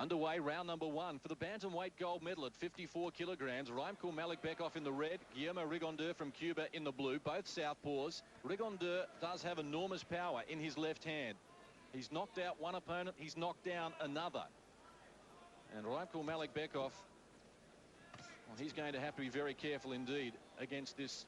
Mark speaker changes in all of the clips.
Speaker 1: Underway, round number 1 for the bantamweight gold medal at 54 kilograms. Raimkul Malickbekov in the red, Guillermo Rigondeaux from Cuba in the blue, both southpaws. Rigondeaux does have enormous power in his left hand. He's knocked out one opponent, he's knocked down another. And Raimkul Malickbekov, well, he's going to have to be very careful indeed against this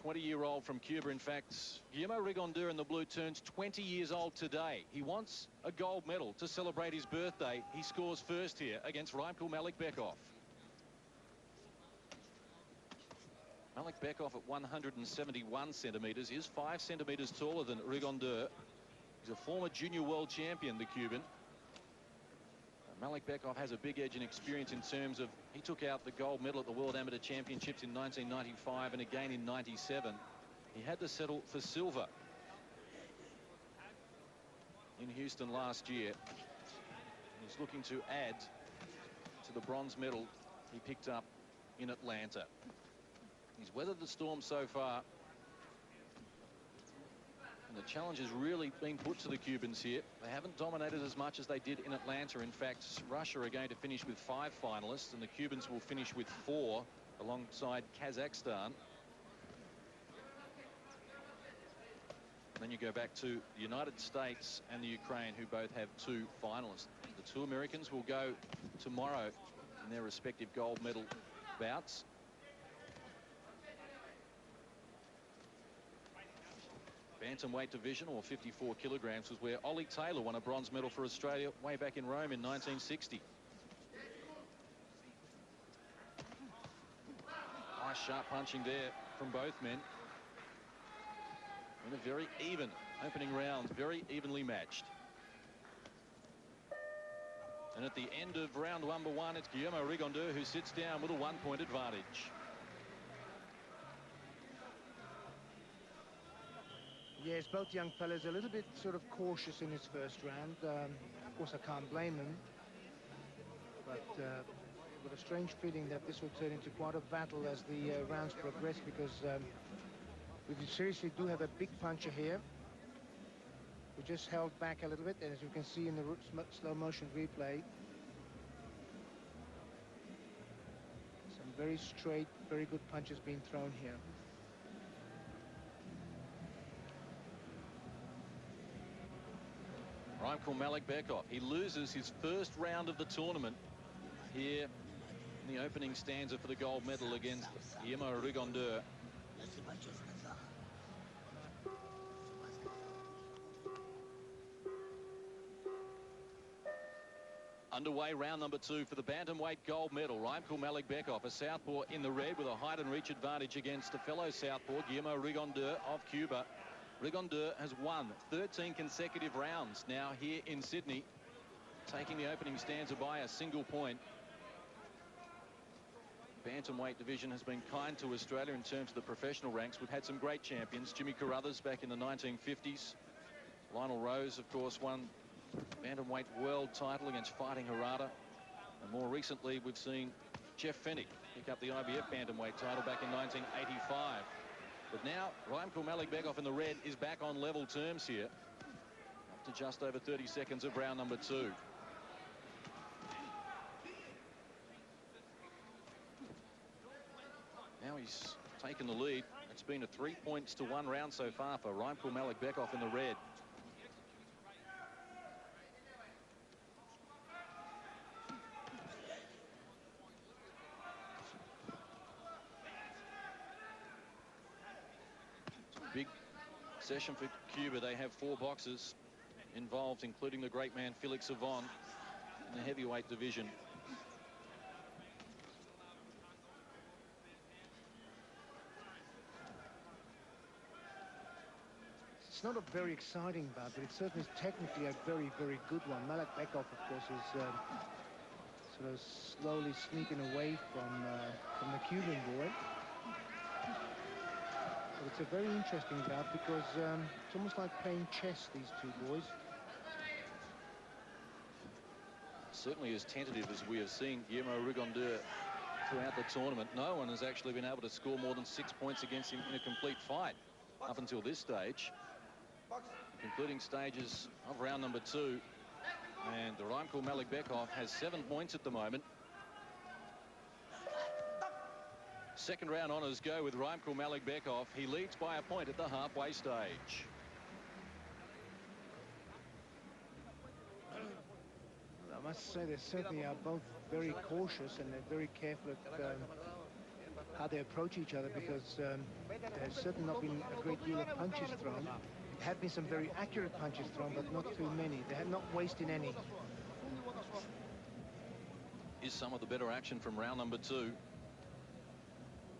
Speaker 1: 20-year-old from Cuba. In fact, Guillermo Rigondeaux in the blue turns 20 years old today. He wants a gold medal to celebrate his birthday. He scores first here against Raimkul Malickbekov. Malickbekov at 171 centimetres is 5 centimetres taller than Rigondeaux. He's a former junior world champion, the Cuban. Malickbekov has a big edge in experience in terms of he took out the gold medal at the World Amateur Championships in 1995 and again in 97. He had to settle for silver in Houston last year. He's looking to add to the bronze medal he picked up in Atlanta. He's weathered the storm so far. And the challenge has really been put to the Cubans here. They haven't dominated as much as they did in Atlanta. In fact, Russia are going to finish with 5 finalists, and the Cubans will finish with 4 alongside Kazakhstan. And then you go back to the United States and the Ukraine, who both have 2 finalists. The 2 Americans will go tomorrow in their respective gold medal bouts. Bantamweight division, or 54 kilograms, was where Ollie Taylor won a bronze medal for Australia way back in Rome in 1960. Nice sharp punching there from both men. In a very even opening round, very evenly matched. And at the end of round number 1, it's Guillermo Rigondeaux who sits down with a 1-point advantage.
Speaker 2: Yes, both young fellas a little bit sort of cautious in his first round. Of course, I can't blame them. But with a strange feeling that this will turn into quite a battle as the rounds progress, because we seriously do have a big puncher here. We just held back a little bit, and as you can see in the slow motion replay, some very straight, very good punches being thrown here.
Speaker 1: Raimkul Malickbekov, he loses his first round of the tournament here in the opening stanza for the gold medal against Guillermo Rigondeaux. Underway, round number 2 for the bantamweight gold medal. Raimkul Malickbekov, a southpaw in the red with a height and reach advantage against a fellow southpaw, Guillermo Rigondeaux of Cuba. Rigondeaux has won 13 consecutive rounds now here in Sydney, taking the opening stanza by a single point. Bantamweight division has been kind to Australia in terms of the professional ranks. We've had some great champions. Jimmy Carruthers back in the 1950s. Lionel Rose, of course, won bantamweight world title against Fighting Harada. And more recently, we've seen Jeff Fenech pick up the IBF bantamweight title back in 1985. But now Raimkul Malickbekov in the red is back on level terms here after just over 30 seconds of round number 2. Now he's taken the lead. It's been a 3-1 round so far for Raimkul Malickbekov in the red. Big session for Cuba. They have 4 boxers involved, including the great man Felix Savon in the heavyweight division.
Speaker 2: It's not a very exciting bout, but it's certainly technically a very, very good one. Malickbekov, of course, is sort of slowly sneaking away from the Cuban boy. But it's a very interesting bout because it's almost like playing chess, these 2 boys.
Speaker 1: Certainly as tentative as we have seen Guillermo Rigondeaux throughout the tournament. No one has actually been able to score more than 6 points against him in a complete fight up until this stage. Concluding stages of round number 2. And Raimkul Maligbekov has 7 points at the moment. Second round honours go with Raimkul Maligbekov. He leads by a point at the halfway stage.
Speaker 2: I must say they certainly are both very cautious, and they're very careful at how they approach each other, because there's certainly not been a great deal of punches thrown. There have been some very accurate punches thrown, but not too many. They have not wasted any.
Speaker 1: Is some of the better action from round number 2.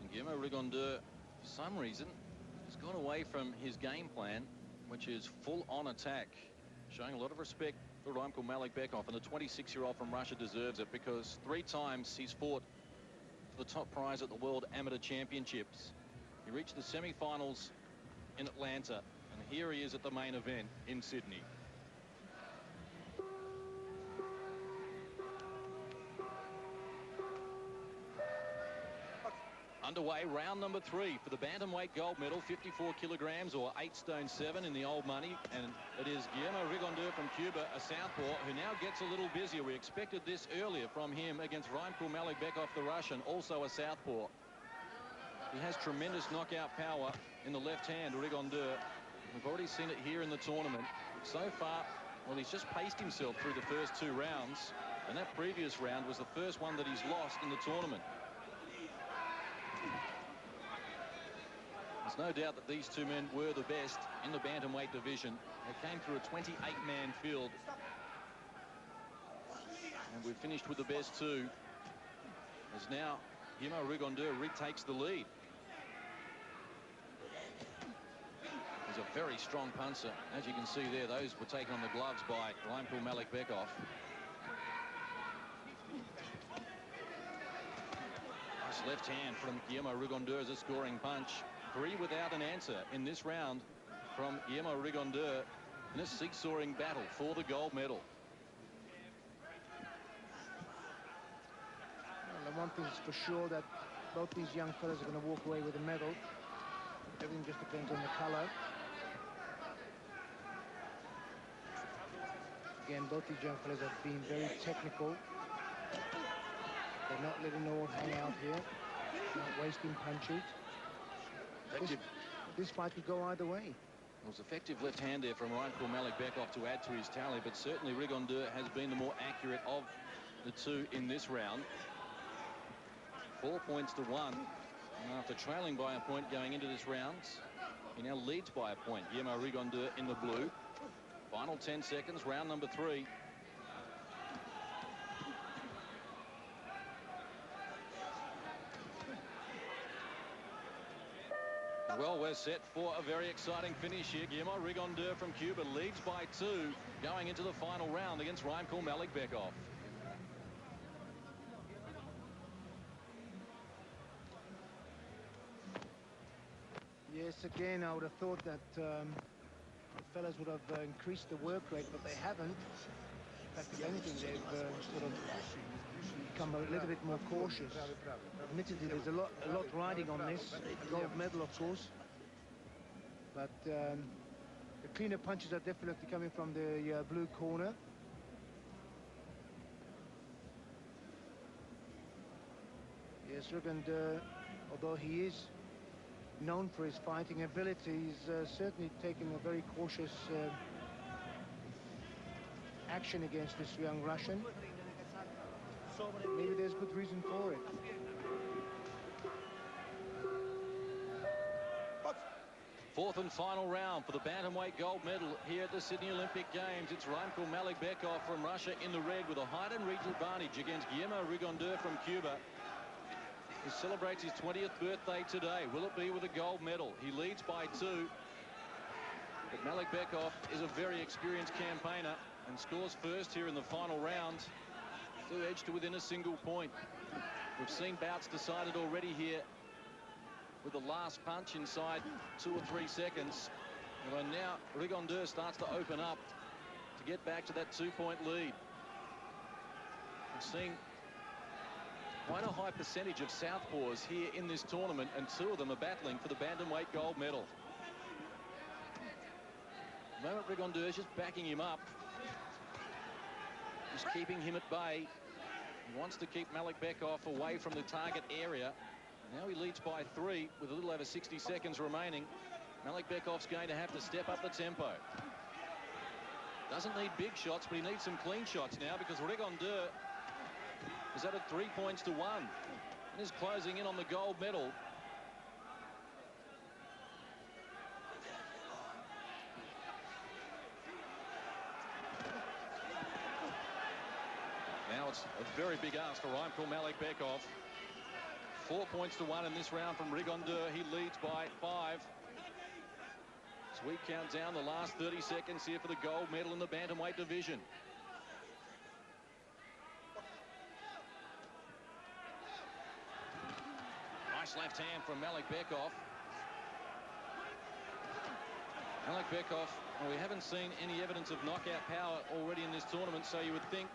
Speaker 1: And Guillermo Rigondeur, for some reason, has gone away from his game plan, which is full on attack, showing a lot of respect for Raimkul Maligbekov, and the 26-year-old from Russia deserves it, because 3 times he's fought for the top prize at the World Amateur Championships. He reached the semi-finals in Atlanta, and here he is at the main event in Sydney. Underway, round number 3 for the bantamweight gold medal, 54 kilograms or 8 stone 7 in the old money, and it is Guillermo Rigondeur from Cuba, a southpaw, who now gets a little busier. We expected this earlier from him against Raimkul Maligbekov, the Russian, also a southpaw. He has tremendous knockout power in the left hand, Rigondeur. We've already seen it here in the tournament. So far, well, he's just paced himself through the first 2 rounds, and that previous round was the first one that he's lost in the tournament. There's no doubt that these 2 men were the best in the bantamweight division. They came through a 28-man field. And we've finished with the best 2. As now Guillermo Rigondeur retakes the lead. He's a very strong puncher. As you can see there, those were taken on the gloves by Raimkul Maligbekov. Nice left hand from Guillermo Rigondeur as a scoring punch. 3 without an answer in this round from Guillermo Rigondeur in a seesawing battle for the gold medal.
Speaker 2: Well, the one thing is for sure, that both these young fellas are going to walk away with a medal. Everything just depends on the color. Again, both these young fellas have been very technical. They're not letting the all hang out here, not wasting punches. This fight could go either way.
Speaker 1: It was effective left hand there from Raimkul Maligbekov to add to his tally, but certainly Rigondeur has been the more accurate of the 2 in this round. 4 points to 1. And after trailing by a point going into this round, he now leads by a point. Guillermo Rigondeur in the blue. Final 10 seconds, round number 3. Well, we're set for a very exciting finish here. Guillermo Rigondeur from Cuba leads by 2 going into the final round against Raimkul Maligbekov.
Speaker 2: Yes, again, I would have thought that the fellas would have increased the work rate, but they haven't. In fact, if anything, they've sort of become a little bit more cautious. Admittedly, there's a lot riding on this. A gold medal, of course. But the cleaner punches are definitely coming from the blue corner. Yes, Rigondeur, although he is known for his fighting ability, he's certainly taken a very cautious action against this young Russian. Maybe there's good reason for it.
Speaker 1: Fourth and final round for the bantamweight gold medal here at the Sydney Olympic Games. It's Raimkul Maligbekov from Russia in the red with a height and reach advantage against Guillermo Rigondeur from Cuba, who celebrates his 20th birthday today. Will it be with a gold medal? He leads by 2. But Maligbekov is a very experienced campaigner and scores first here in the final round. 2 edge to within a single point. We've seen bouts decided already here with the last punch inside 2 or 3 seconds. And now Rigondeur starts to open up to get back to that 2-point lead. We're seeing quite a high percentage of southpaws here in this tournament, and 2 of them are battling for the bantamweight gold medal. At the moment, Rigondeur is just backing him up. Just keeping him at bay. He wants to keep Malik Bekoff away from the target area. Now he leads by 3 with a little over 60 seconds remaining. Malik Bekoff's going to have to step up the tempo. Doesn't need big shots, but he needs some clean shots now because Rigondeur is at 3 points to 1 and is closing in on the gold medal. Now it's a very big ask for Raimkul Malik Bekoff. 4 points to 1 in this round from Rigondeur. He leads by 5. As we count down the last 30 seconds here for the gold medal in the bantamweight division. Nice left hand from Malik Bekoff. Malik Bekoff, well, we haven't seen any evidence of knockout power already in this tournament, so you would think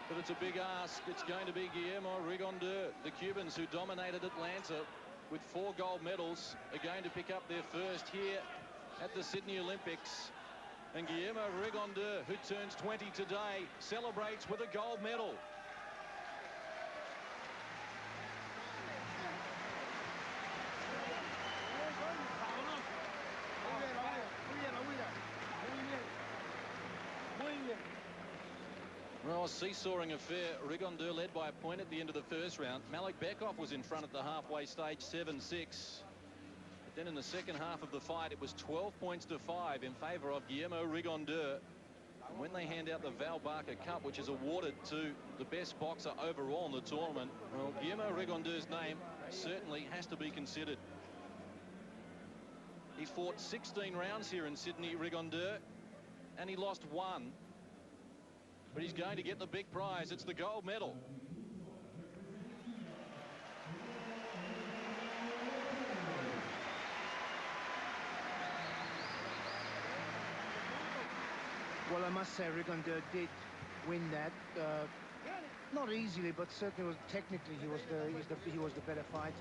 Speaker 1: but it's a big ask. It's going to be Guillermo Rigondeur. The Cubans, who dominated Atlanta with 4 gold medals, are going to pick up their first here at the Sydney Olympics. And Guillermo Rigondeur, who turns 20 today, celebrates with a gold medal. Well, a seesawing affair. Rigondeur led by a point at the end of the first round. Malik Bekoff was in front at the halfway stage, 7-6. But then in the second half of the fight, it was 12 points to 5 in favour of Guillermo Rigondeur. And when they hand out the Val Barker Cup, which is awarded to the best boxer overall in the tournament, well, Guillermo Rigondeur's name certainly has to be considered. He fought 16 rounds here in Sydney, Rigondeur, and he lost 1. But he's going to get the big prize. It's the gold medal.
Speaker 2: Well, I must say Rigondeur did win that. Not easily, but certainly was technically he was the better fighter.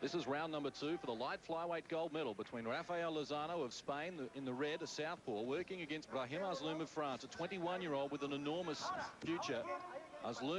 Speaker 1: This is round number 2 for the light flyweight gold medal between Rafael Lozano of Spain in the red, a southpaw, working against Brahim Asloum of France, a 21-year-old with an enormous future. Asloum